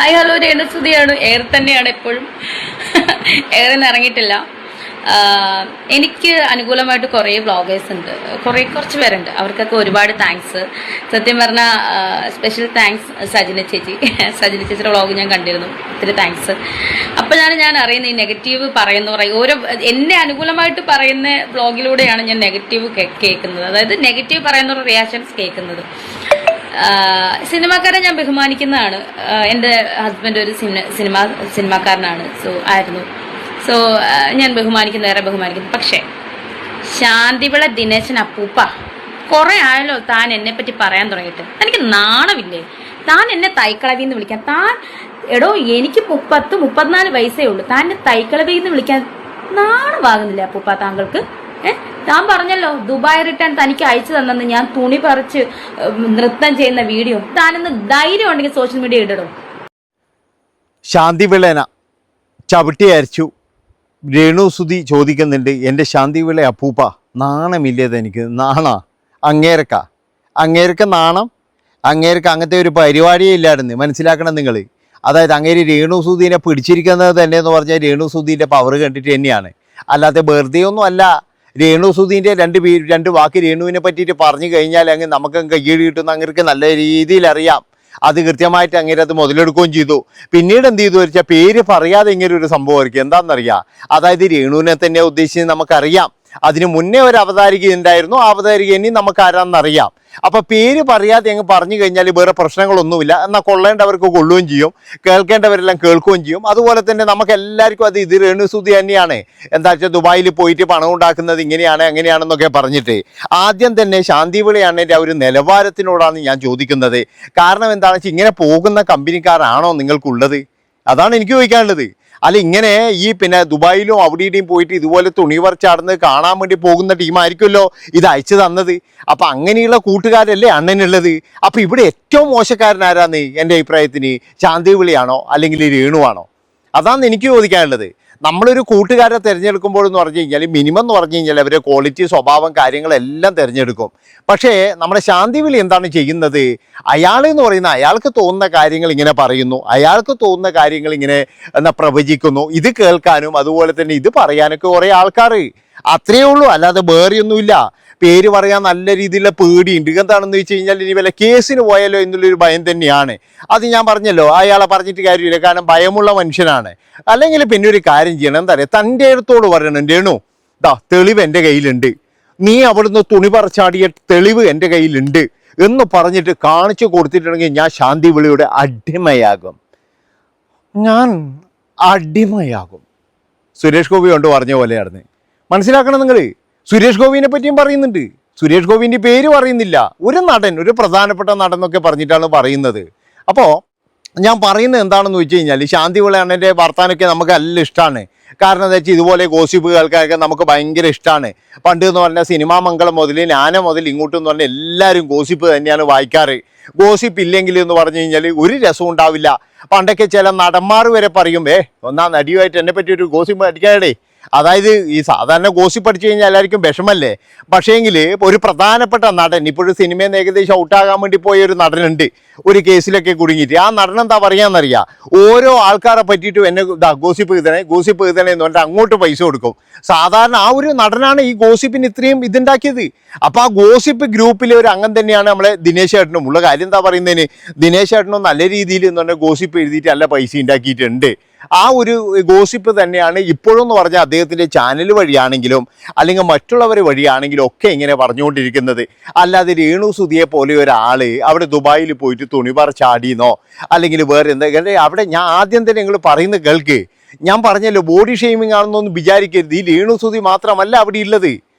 Hi hello രേണുസുതിയാണ്. Air തന്നെയാണ് എപ്പോഴും. എയറിൽ നിന്ന് ഇറങ്ങിയിട്ടില്ല. എനിക്ക് അനുകൂലമായിട്ട് കുറേ വ്ളോഗേഴ്സ് ഉണ്ട്, കുറച്ച് പേരുണ്ട്. അവർക്കൊക്കെ ഒരുപാട് താങ്ക്സ്. സത്യം പറഞ്ഞാൽ സ്പെഷ്യൽ താങ്ക്സ് സജിന ചേച്ചിയുടെ വ്ളോഗ് ഞാൻ കണ്ടിരുന്നു. ഒത്തിരി താങ്ക്സ്. അപ്പോൾ ഞാൻ അറിയുന്ന ഈ നെഗറ്റീവ് ഓരോ എന്നെ അനുകൂലമായിട്ട് പറയുന്ന വ്ളോഗിലൂടെയാണ് ഞാൻ നെഗറ്റീവ് കേൾക്കുന്നത്. അതായത് നെഗറ്റീവ് പറയുന്ന റിയാക്ഷൻസ് കേൾക്കുന്നത്. സിനിമാക്കാരെ ഞാൻ ബഹുമാനിക്കുന്നതാണ്. എൻ്റെ ഹസ്ബൻഡ് ഒരു സിനിമാക്കാരനാണ്. സോ ഞാൻ ഏറെ ബഹുമാനിക്കുന്നു. പക്ഷേ ശാന്തിവിള ദിനേശൻ അപ്പൂപ്പ കുറേ ആയല്ലോ താൻ എന്നെ പറ്റി പറയാൻ തുടങ്ങിയിട്ട്. എനിക്ക് നാണമില്ലേ? താൻ എന്നെ തൈക്കളവി എന്ന് വിളിക്കാൻ? എനിക്ക് 34 വയസ്സേ ഉള്ളൂ. താൻ എന്നെ തൈക്കളവി എന്ന് വിളിക്കാൻ നാണമാകുന്നില്ല അപ്പൂപ്പ താങ്കൾക്ക്? താൻ പറഞ്ഞല്ലോ ദുബായ് റിട്ടേൺ തനിക്ക് അയച്ചു തന്നെന്ന്. ഞാൻ തുണി പറിച്ച് നൃത്തം ചെയ്യുന്ന വീഡിയോ താനെന്ന് ധൈര്യം ഉണ്ടെങ്കിൽ സോഷ്യൽ മീഡിയ ഇടണം. ശാന്തിവിളേന ചവിട്ടി അരച്ചു. രേണുസുതി ചോദിക്കുന്നുണ്ട്, എൻ്റെ ശാന്തിവിള അപ്പൂപ്പ നാണമില്ലേത്? എനിക്ക് അങ്ങേരക്ക നാണം? അങ്ങേർക്ക് അങ്ങനത്തെ ഒരു പരിപാടിയേ ഇല്ലായിരുന്നു. മനസ്സിലാക്കണം നിങ്ങൾ. അതായത് അങ്ങേര് രേണുസുതിനെ പിടിച്ചിരിക്കുന്നത് തന്നെ എന്ന് പറഞ്ഞാൽ രേണുസുതിൻ്റെ പവർ കണ്ടിട്ട് തന്നെയാണ്. അല്ലാതെ വെറുതെ ഒന്നും അല്ല. രേണുസുതിൻ്റെ രണ്ട് വാക്ക് രേണുവിനെ പറ്റിയിട്ട് പറഞ്ഞു കഴിഞ്ഞാൽ അങ്ങ് നമുക്ക് കയ്യടി കിട്ടുന്ന അങ്ങേർക്ക് നല്ല രീതിയിൽ അറിയാം. അത് കൃത്യമായിട്ട് അങ്ങനെ അത് മുതലെടുക്കുകയും ചെയ്തു. പിന്നീട് എന്ത് ചെയ്തു വെച്ചാൽ പേര് പറയാതെ ഇങ്ങനെ ഒരു സംഭവമായിരിക്കും. എന്താണെന്നറിയാം, അതായത് രേണുവിനെ തന്നെ ഉദ്ദേശിച്ച് നമുക്കറിയാം. അതിന് മുന്നേ ഒരു അവതാരിക ഉണ്ടായിരുന്നു. ആ അവതാരിക ഇനി നമുക്ക് ആരാന്നറിയാം. അപ്പം പേര് പറയാതെ അങ്ങ് പറഞ്ഞു കഴിഞ്ഞാൽ വേറെ പ്രശ്നങ്ങളൊന്നുമില്ല. എന്നാൽ കൊള്ളേണ്ടവർക്ക് കൊള്ളുകയും ചെയ്യും, കേൾക്കേണ്ടവരെല്ലാം കേൾക്കുകയും ചെയ്യും. അതുപോലെ തന്നെ നമുക്ക് എല്ലാവർക്കും ഇത് രേണുസുതി തന്നെയാണ്. എന്താ വെച്ചാൽ ദുബായിൽ പോയിട്ട് പണം ഉണ്ടാക്കുന്നത് ഇങ്ങനെയാണ് അങ്ങനെയാണെന്നൊക്കെ പറഞ്ഞിട്ട്. ആദ്യം തന്നെ ശാന്തിവിളയാണ് എൻ്റെ ആ ഒരു നിലവാരത്തിനോടാണ് ഞാൻ ചോദിക്കുന്നത്. കാരണം എന്താണെന്ന് വെച്ചാൽ ഇങ്ങനെ പോകുന്ന കമ്പനിക്കാരാണോ നിങ്ങൾക്കുള്ളത്? അതാണ് എനിക്ക് ചോദിക്കാനുള്ളത്. അല്ല, ഇങ്ങനെ ഈ ദുബായിലും അവിടെയും പോയിട്ട് ഇതുപോലെ തുണി പറിച്ചാടുന്നത് കാണാൻ വേണ്ടി പോകുന്ന ടീമായിരിക്കുമല്ലോ ഇത് അയച്ചു തന്നത്. അപ്പം അങ്ങനെയുള്ള കൂട്ടുകാരല്ലേ അണ്ണനുള്ളത്. അപ്പം ഇവിടെ ഏറ്റവും മോശക്കാരനാരാന്ന് എൻ്റെ അഭിപ്രായത്തിന്? ശാന്തിവിളിയാണോ അല്ലെങ്കിൽ രേണുവാണോ? അതാണ് എനിക്ക് ചോദിക്കാനുള്ളത്. നമ്മളൊരു കൂട്ടുകാരെ തിരഞ്ഞെടുക്കുമ്പോൾ എന്ന് പറഞ്ഞു കഴിഞ്ഞാൽ മിനിമം എന്ന് പറഞ്ഞു കഴിഞ്ഞാൽ അവരുടെ ക്വാളിറ്റി, സ്വഭാവം, കാര്യങ്ങളെല്ലാം തിരഞ്ഞെടുക്കും. പക്ഷേ നമ്മുടെ ശാന്തിവിളി എന്താണ് ചെയ്യുന്നത്? അയാളെന്ന് പറയുന്ന അയാൾക്ക് തോന്നുന്ന കാര്യങ്ങൾ ഇങ്ങനെ പറയുന്നു, അയാൾക്ക് തോന്നുന്ന കാര്യങ്ങൾ ഇങ്ങനെ പ്രവചിക്കുന്നു. ഇത് കേൾക്കാനും അതുപോലെ തന്നെ ഇത് പറയാനൊക്കെ കുറേ ആൾക്കാർ, അത്രയേ ഉള്ളൂ. അല്ലാതെ വേറെയൊന്നുമില്ല. പേര് പറയാൻ നല്ല രീതിയിലുള്ള പേടിയുണ്ട്. എന്താണെന്ന് വെച്ച് കഴിഞ്ഞാൽ ഇനി വല്ല കേസിന് പോയാലോ എന്നുള്ളൊരു ഭയം തന്നെയാണ്. അത് ഞാൻ പറഞ്ഞല്ലോ, അയാളെ പറഞ്ഞിട്ട് കാര്യമില്ല. കാരണം ഭയമുള്ള മനുഷ്യനാണ്. അല്ലെങ്കിൽ പിന്നെ ഒരു കാര്യം ചെയ്യണം. എന്താ പറയുക, തൻ്റെ അടുത്തോട് പറയണം, രേണു തെളിവ് എൻ്റെ കയ്യിലുണ്ട്, നീ അവിടുന്ന് തുണി പറിച്ചാടിയ തെളിവ് എൻ്റെ കയ്യിലുണ്ട് എന്ന് പറഞ്ഞിട്ട് കാണിച്ചു കൊടുത്തിട്ടുണ്ടെങ്കിൽ ഞാൻ ശാന്തിവിളിയുടെ അടിമയാകും. സുരേഷ് ഗോപി കൊണ്ട് പറഞ്ഞ പോലെയായിരുന്നു. മനസ്സിലാക്കണം നിങ്ങൾ. സുരേഷ് ഗോപിനെ പറ്റിയും പറയുന്നുണ്ട്. സുരേഷ് ഗോപിൻ്റെ പേര് പറയുന്നില്ല. ഒരു നടൻ, ഒരു പ്രധാനപ്പെട്ട നടൻ എന്നൊക്കെ പറഞ്ഞിട്ടാണ് പറയുന്നത്. അപ്പോൾ ഞാൻ പറയുന്നത് എന്താണെന്ന് വെച്ച് കഴിഞ്ഞാൽ ശാന്തിവിള അണ്ണൻ്റെ വർത്താനൊക്കെ നമുക്ക് നല്ല ഇഷ്ടമാണ്. കാരണം എന്താ വെച്ചാൽ ഇതുപോലെ ഗോസിപ്പ് കേൾക്കാനൊക്കെ നമുക്ക് ഭയങ്കര ഇഷ്ടമാണ്. പണ്ട് എന്ന് പറഞ്ഞാൽ സിനിമാ മംഗളം മുതൽ ഞാന മുതൽ ഇങ്ങോട്ടെന്ന് പറഞ്ഞാൽ എല്ലാവരും ഗോസിപ്പ് തന്നെയാണ് വായിക്കാറ്. ഗോസിപ്പ് ഇല്ലെങ്കിൽ എന്ന് പറഞ്ഞു കഴിഞ്ഞാൽ ഒരു രസവും ഉണ്ടാവില്ല. പണ്ടൊക്കെ ചില നടന്മാർ വരെ പറയും, ഒന്നാം നടിയുമായിട്ട് എന്നെ പറ്റി ഒരു ഗോസിപ്പ് അടിക്കാടേ. അതായത് ഈ സാധാരണ ഗോസിപ്പ് അടിച്ചു കഴിഞ്ഞാൽ എല്ലാവർക്കും വിഷമല്ലേ. പക്ഷേങ്കിൽ ഒരു പ്രധാനപ്പെട്ട നടൻ, ഇപ്പോഴും സിനിമയിൽ നിന്ന് ഏകദേശം ഔട്ടാകാൻ വേണ്ടി പോയ ഒരു നടനുണ്ട്, ഒരു കേസിലൊക്കെ കുടുങ്ങിയിട്ട്. ആ നടൻ എന്താ പറയാന്നറിയാം, ഓരോ ആൾക്കാരെ പറ്റിയിട്ടും എന്നെ ഗോസിപ്പ് എഴുതണേ എന്ന് പറഞ്ഞാൽ അങ്ങോട്ട് പൈസ കൊടുക്കും. സാധാരണ ആ ഒരു നടനാണ് ഈ ഗോസിപ്പിന് ഇത്രയും ഇതുണ്ടാക്കിയത്. അപ്പോൾ ആ ഗോസിപ്പ് ഗ്രൂപ്പിലെ ഒരു അംഗം തന്നെയാണ് നമ്മളെ ദിനേശ് ചേട്ടനും. ഉള്ള കാര്യം എന്താ പറയുന്നതിന്, ദിനേശ് ചേട്ടനും നല്ല രീതിയിൽ എന്ന് പറഞ്ഞാൽ ഗോസിപ്പ് എഴുതിയിട്ട് നല്ല പൈസ ഉണ്ടാക്കിയിട്ടുണ്ട്. ആ ഒരു ഗോസിപ്പ് തന്നെയാണ് ഇപ്പോഴും എന്ന് പറഞ്ഞാൽ അദ്ദേഹത്തിൻ്റെ ചാനൽ വഴിയാണെങ്കിലും അല്ലെങ്കിൽ മറ്റുള്ളവർ വഴിയാണെങ്കിലും ഒക്കെ ഇങ്ങനെ പറഞ്ഞുകൊണ്ടിരിക്കുന്നത്. അല്ലാതെ രേണുസുതിയെ പോലെ ഒരാൾ അവിടെ ദുബായിൽ പോയിട്ട് തുണി പറിച്ചാടിയെന്നോ അല്ലെങ്കിൽ വേറെ എന്തെങ്കിലും അവിടെ ഞാൻ ആദ്യം തന്നെ നിങ്ങൾ പറയുന്ന കേൾക്ക്. ഞാൻ പറഞ്ഞല്ലോ, ബോഡി ഷെയ്മിങ് ആണെന്നൊന്നും വിചാരിക്കരുത്. ഈ രേണുസുതി മാത്രമല്ല അവിടെ ഉള്ളത്.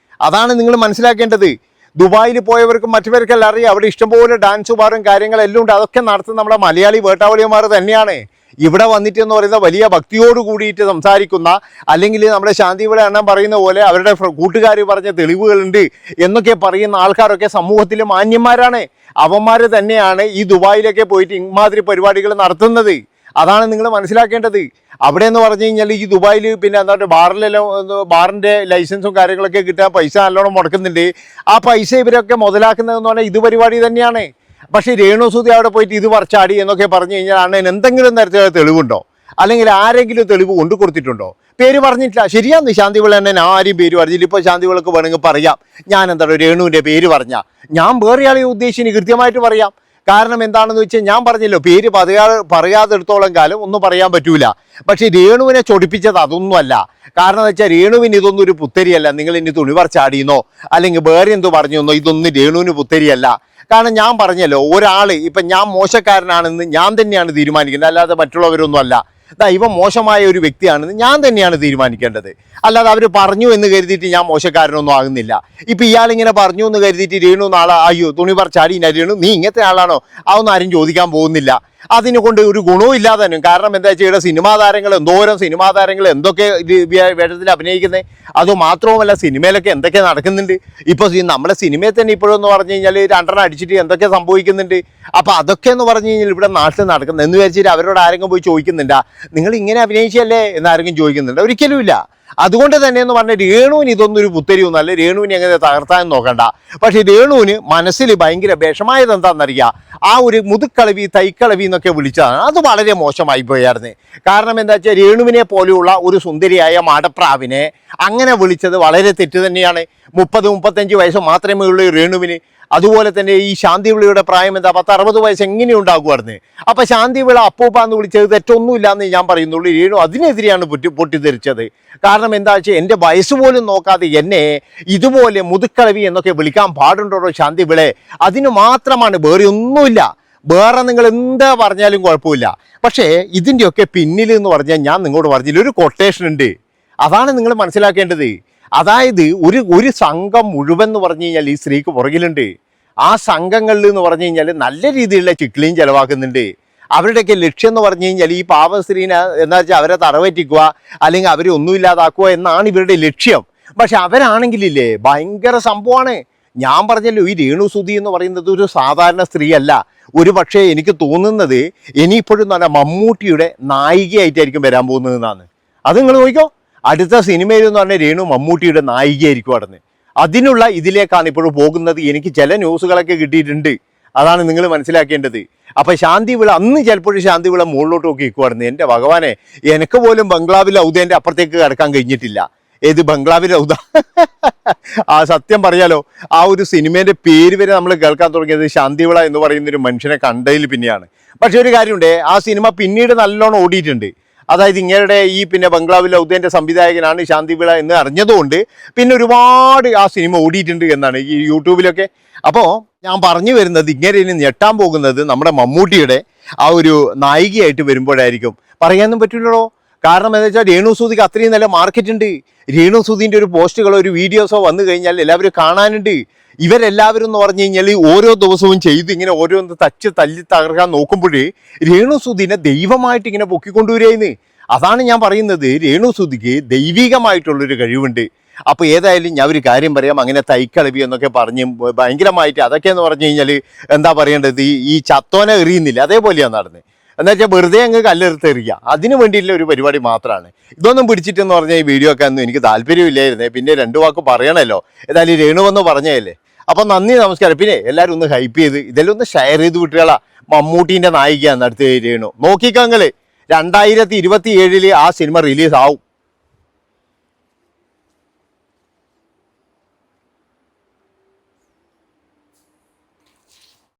അതാണ് നിങ്ങൾ മനസ്സിലാക്കേണ്ടത്. ദുബായിൽ പോയവർക്കും മറ്റുള്ളവർക്കെല്ലാം അറിയാം, അവിടെ ഇഷ്ടംപോലെ ഡാൻസ് ബാറും കാര്യങ്ങളെല്ലാം ഉണ്ട്. അതൊക്കെ നടത്തുന്ന നമ്മുടെ മലയാളി വേട്ടാവളിയന്മാർ തന്നെയാണ്. ഇവിടെ വന്നിട്ട് എന്ന് പറയുന്ന വലിയ ഭക്തിയോട് കൂടിയിട്ട് സംസാരിക്കുന്ന, അല്ലെങ്കിൽ നമ്മുടെ ശാന്തിവിള അണ്ണൻ പറയുന്ന പോലെ അവരുടെ കൂട്ടുകാർ പറഞ്ഞ തെളിവുകളുണ്ട് എന്നൊക്കെ പറയുന്ന ആൾക്കാരൊക്കെ സമൂഹത്തിലെ മാന്യന്മാരാണ്. അവന്മാർ തന്നെയാണ് ഈ ദുബായിലൊക്കെ പോയിട്ട് ഇമാതിരി പരിപാടികൾ നടത്തുന്നത്. അതാണ് നിങ്ങൾ മനസ്സിലാക്കേണ്ടത്. അവിടെ എന്ന് പറഞ്ഞു കഴിഞ്ഞാൽ ഈ ദുബായിൽ എന്താ ബാറിൻ്റെ ലൈസൻസും കാര്യങ്ങളൊക്കെ കിട്ടാൻ പൈസ നല്ലോണം മുടക്കുന്നുണ്ട്. ആ പൈസ ഇവരൊക്കെ മുതലാക്കുന്നതെന്ന് പറഞ്ഞാൽ ഇത് പരിപാടി തന്നെയാണ്. പക്ഷേ രേണുസുതി അവിടെ പോയിട്ട് ഇത് പറിച്ചാടി എന്നൊക്കെ പറഞ്ഞു കഴിഞ്ഞാൽ അണ്ണൻ എന്തെങ്കിലും തരത്തിലുള്ള തെളിവുണ്ടോ, അല്ലെങ്കിൽ ആരെങ്കിലും തെളിവ് കൊണ്ടു കൊടുത്തിട്ടുണ്ടോ? പേര് പറഞ്ഞിട്ടില്ല. ശരിയാന്ന്, ശാന്തിവിള എന്നെ ആരും പേര് പറഞ്ഞില്ല. ഇപ്പോൾ ശാന്തിവിളക്ക് വേണമെങ്കിൽ പറയാം, ഞാൻ എന്താണ് രേണുവിൻ്റെ പേര് പറഞ്ഞാൽ ഞാൻ വേറെ ആളെ ഉദ്ദേശിച്ച് കൃത്യമായിട്ട് പറയാം. കാരണം എന്താണെന്ന് വെച്ചാൽ ഞാൻ പറഞ്ഞല്ലോ, പേര് പറയാതെടുത്തോളം കാലം ഒന്നും പറയാൻ പറ്റൂല. പക്ഷേ രേണുവിനെ ചൊടിപ്പിച്ചത് അതൊന്നുമല്ല. കാരണം എന്ന് വെച്ചാൽ രേണുവിന് ഇതൊന്നും ഒരു പുത്തരിയല്ല. നിങ്ങൾ ഇനി തുണി പറിച്ചാടിയെന്നോ അല്ലെങ്കിൽ വേറെ എന്തോ പറഞ്ഞെന്നോ ഇതൊന്നും രേണുവിന് പുത്തരിയല്ല. കാരണം ഞാൻ പറഞ്ഞല്ലോ, ഒരാൾ ഇപ്പം ഞാൻ മോശക്കാരനാണെന്ന് ഞാൻ തന്നെയാണ് തീരുമാനിക്കുന്നത്, അല്ലാതെ മറ്റുള്ളവരൊന്നും അല്ല. ഇവ മോശമായ ഒരു വ്യക്തിയാണെന്ന് ഞാൻ തന്നെയാണ് തീരുമാനിക്കേണ്ടത്, അല്ലാതെ അവർ പറഞ്ഞു എന്ന് കരുതിയിട്ട് ഞാൻ മോശക്കാരനൊന്നും ആകുന്നില്ല. ഇപ്പം ഇയാളിങ്ങനെ പറഞ്ഞു എന്ന് കരുതിയിട്ട് രേണു നാളെ അയ്യോ തുണി പറിച്ചാടി രേണു നീ ഇങ്ങനത്തെ ആളാണോ അതൊന്നും ആരും ചോദിക്കാൻ പോകുന്നില്ല. അതിനെ കൊണ്ട് ഒരു ഗുണവും ഇല്ലാതെ തന്നെ. കാരണം എന്താ വെച്ചാൽ ഇവിടെ സിനിമാ താരങ്ങൾ എന്തോരം സിനിമാ താരങ്ങൾ എന്തൊക്കെ വേഷത്തിൽ അഭിനയിക്കുന്നത്. അതുമാത്രവുമല്ല സിനിമയിലൊക്കെ എന്തൊക്കെ നടക്കുന്നുണ്ട്. ഇപ്പോൾ നമ്മുടെ സിനിമയിൽ തന്നെ ഇപ്പോഴെന്ന് പറഞ്ഞു കഴിഞ്ഞാൽ 2 അടിച്ചിട്ട് എന്തൊക്കെ സംഭവിക്കുന്നുണ്ട്. അപ്പോൾ അതൊക്കെ എന്ന് പറഞ്ഞു കഴിഞ്ഞാൽ ഇവിടെ നാട്ടിൽ നടക്കുന്നത് എന്ന് വിചാരിച്ചിട്ട് അവരോട് ആരെങ്കിലും പോയി ചോദിക്കുന്നുണ്ടാ നിങ്ങൾ ഇങ്ങനെ അഭിനയിച്ചല്ലേ എന്നാരെങ്കിലും ചോദിക്കുന്നുണ്ട്? ഒരിക്കലുമില്ല. അതുകൊണ്ട് തന്നെ എന്ന് പറഞ്ഞാൽ രേണുവിന് ഇതൊന്നും ഒരു പുത്തരിയൊന്നുമല്ല. രേണുവിനെ എങ്ങനെ തകർത്താൻ നോക്കണ്ട. പക്ഷേ രേണുവിന് മനസ്സിൽ ഭയങ്കര വിഷമായത് എന്താണെന്നറിയാം, ആ ഒരു മുതുക്കളവി തൈക്കളവി എന്നൊക്കെ വിളിച്ചതാണ്. അത് വളരെ മോശമായി പോയായിരുന്നു. കാരണം എന്താ വെച്ചാൽ രേണുവിനെ പോലെയുള്ള ഒരു സുന്ദരിയായ മാടപ്രാവിനെ അങ്ങനെ വിളിച്ചത് വളരെ തെറ്റ് തന്നെയാണ്. 30-35 വയസ്സ് മാത്രമേ ഉള്ളൂ രേണുവിന്. അതുപോലെ തന്നെ ഈ ശാന്തിവിളയുടെ പ്രായം എന്താ 10-60 വയസ്സ് എങ്ങനെ ഉണ്ടാകുമായിരുന്നു. അപ്പം ശാന്തിവിള അപ്പൂപ്പ എന്ന് വിളിച്ചത് തെറ്റൊന്നുമില്ല എന്ന് ഞാൻ പറയുന്നുള്ളൂ. രേണു അതിനെതിരെയാണ് പൊട്ടിത്തെറിച്ചത്. കാരണം എന്താ വെച്ചാൽ എൻ്റെ വയസ്സ് പോലും നോക്കാതെ എന്നെ ഇതുപോലെ മുതുക്കളവി എന്നൊക്കെ വിളിക്കാൻ പാടുണ്ടോ ശാന്തിവിളെ? അതിന് മാത്രമാണ്, വേറെ ഒന്നുമില്ല. വേറെ നിങ്ങൾ എന്താ പറഞ്ഞാലും കുഴപ്പമില്ല. പക്ഷേ ഇതിൻ്റെയൊക്കെ പിന്നിൽ എന്ന് പറഞ്ഞാൽ ഞാൻ നിങ്ങളോട് പറഞ്ഞില്ല, ഒരു കൊട്ടേഷൻ ഉണ്ട്. അതാണ് നിങ്ങൾ മനസ്സിലാക്കേണ്ടത്. അതായത് ഒരു സംഘം മുഴുവൻ എന്ന് പറഞ്ഞു കഴിഞ്ഞാൽ ഈ സ്ത്രീക്ക് പുറകിലുണ്ട്. ആ സംഘങ്ങളിൽ എന്ന് പറഞ്ഞു കഴിഞ്ഞാൽ നല്ല രീതിയിലുള്ള ചിക്ലിയും ചിലവാക്കുന്നുണ്ട്. അവരുടെയൊക്കെ ലക്ഷ്യം എന്ന് പറഞ്ഞു കഴിഞ്ഞാൽ ഈ പാവ സ്ത്രീനെ എന്താ വെച്ചാൽ അവരെ തറവറ്റിക്കുക അല്ലെങ്കിൽ അവരെ ഒന്നുമില്ലാതാക്കുക എന്നാണ് ഇവരുടെ ലക്ഷ്യം. പക്ഷെ അവരാണെങ്കിലില്ലേ ഭയങ്കര സംഭവമാണ്. ഞാൻ പറഞ്ഞല്ലോ, ഈ രേണുസുതി എന്ന് പറയുന്നത് ഒരു സാധാരണ സ്ത്രീയല്ല. ഒരു പക്ഷേ എനിക്ക് തോന്നുന്നത് ഇനിയിപ്പോഴും നല്ല മമ്മൂട്ടിയുടെ നായികയായിട്ടായിരിക്കും വരാൻ പോകുന്നതെന്നാണ്. അത് നിങ്ങൾ നോക്കിക്കോ, അടുത്ത സിനിമയിൽ എന്ന് പറഞ്ഞാൽ രേണു മമ്മൂട്ടിയുടെ നായികയായിരിക്കും നടന്ന്. അതിനുള്ള ഇതിലേക്കാണ് ഇപ്പോഴും പോകുന്നത്. എനിക്ക് ചില ന്യൂസുകളൊക്കെ കിട്ടിയിട്ടുണ്ട്. അതാണ് നിങ്ങൾ മനസ്സിലാക്കേണ്ടത്. അപ്പം ശാന്തിവിള അന്ന് ചിലപ്പോഴും ശാന്തിവിള മുകളിലോട്ട് നോക്കി നിൽക്കുമായിരുന്നു. എൻ്റെ ഭഗവാനെ, എനിക്ക് പോലും ബംഗ്ലാവിൽ ഔദേൻ്റെ അപ്പുറത്തേക്ക് കിടക്കാൻ കഴിഞ്ഞിട്ടില്ല. ഏത് ബംഗ്ലാവിൽ ഔദ? ആ സത്യം പറയാലോ, ആ ഒരു സിനിമേൻ്റെ പേര് വരെ നമ്മൾ കേൾക്കാൻ തുടങ്ങിയത് ശാന്തിവിള എന്ന് പറയുന്നൊരു മനുഷ്യനെ കണ്ടതിൽ പിന്നെയാണ്. പക്ഷെ ഒരു കാര്യമുണ്ട്, ആ സിനിമ പിന്നീട് നല്ലോണം ഓടിയിട്ടുണ്ട്. അതായത് ഇങ്ങയുടെ ഈ ബംഗ്ലാവിൽ ഔദേൻ്റെ സംവിധായകനാണ് ശാന്തിവിള എന്ന് അറിഞ്ഞതുകൊണ്ട് പിന്നെ ഒരുപാട് ആ സിനിമ ഓടിയിട്ടുണ്ട് എന്നാണ് ഈ യൂട്യൂബിലൊക്കെ. അപ്പോൾ ഞാൻ പറഞ്ഞു വരുന്നത്, ഇങ്ങനെ ഇനി ഞെട്ടാൻ പോകുന്നത് നമ്മുടെ മമ്മൂട്ടിയുടെ ആ ഒരു നായികയായിട്ട് വരുമ്പോഴായിരിക്കും. പറയാനൊന്നും പറ്റില്ലല്ലോ. കാരണം എന്താ വെച്ചാൽ രേണുസുതിക്ക് അത്രയും നല്ല മാർക്കറ്റ് ഉണ്ട്. രേണുസുതിൻ്റെ ഒരു പോസ്റ്റുകളോ ഒരു വീഡിയോസോ വന്നു കഴിഞ്ഞാൽ എല്ലാവരും കാണാനുണ്ട്. ഇവരെല്ലാവരും എന്ന് പറഞ്ഞു കഴിഞ്ഞാൽ ഓരോ ദിവസവും ചെയ്ത് ഇങ്ങനെ ഓരോന്ന് തല്ലി തകർക്കാൻ നോക്കുമ്പോഴേ രേണുസുതിനെ ദൈവമായിട്ട് ഇങ്ങനെ പൊക്കിക്കൊണ്ടുവരുന്നത്. അതാണ് ഞാൻ പറയുന്നത്, രേണുസുതിക്ക് ദൈവികമായിട്ടുള്ളൊരു കഴിവുണ്ട്. അപ്പോൾ ഏതായാലും ഞാൻ ഒരു കാര്യം പറയാം, അങ്ങനെ തൈക്കളവി എന്നൊക്കെ പറഞ്ഞ് ഭയങ്കരമായിട്ട് അതൊക്കെ എന്ന് പറഞ്ഞു കഴിഞ്ഞാൽ എന്താ പറയേണ്ടത്, ഈ ചത്തോനെ എറിയുന്നില്ല അതേപോലെയാണ് നടന്നത്. എന്താ വെച്ചാൽ വെറുതെ അങ്ങ് കല്ലെടുത്തെറിയുക, അതിന് വേണ്ടിയിട്ടുള്ള ഒരു പരിപാടി മാത്രമാണ്. ഇതൊന്നും പിടിച്ചിട്ടെന്ന് പറഞ്ഞാൽ ഈ വീഡിയോ ഒക്കെ ഒന്നും എനിക്ക് താല്പര്യമില്ലായിരുന്നേ. പിന്നെ 2 വാക്ക് പറയണമല്ലോ, ഏതായാലും രേണുവെന്ന് പറഞ്ഞതല്ലേ. അപ്പം നന്ദി, നമസ്കാരം. പിന്നെ എല്ലാവരും ഒന്ന് ഹൈപ്പ് ചെയ്ത് ഇതെല്ലാം ഒന്ന് ഷെയർ ചെയ്ത് വിട്ടുകളാ. മമ്മൂട്ടീൻ്റെ നായികയാണ് അടുത്ത് രേണു. നോക്കിക്കങ്ങള് 2027 ആ സിനിമ റിലീസ് ആവും.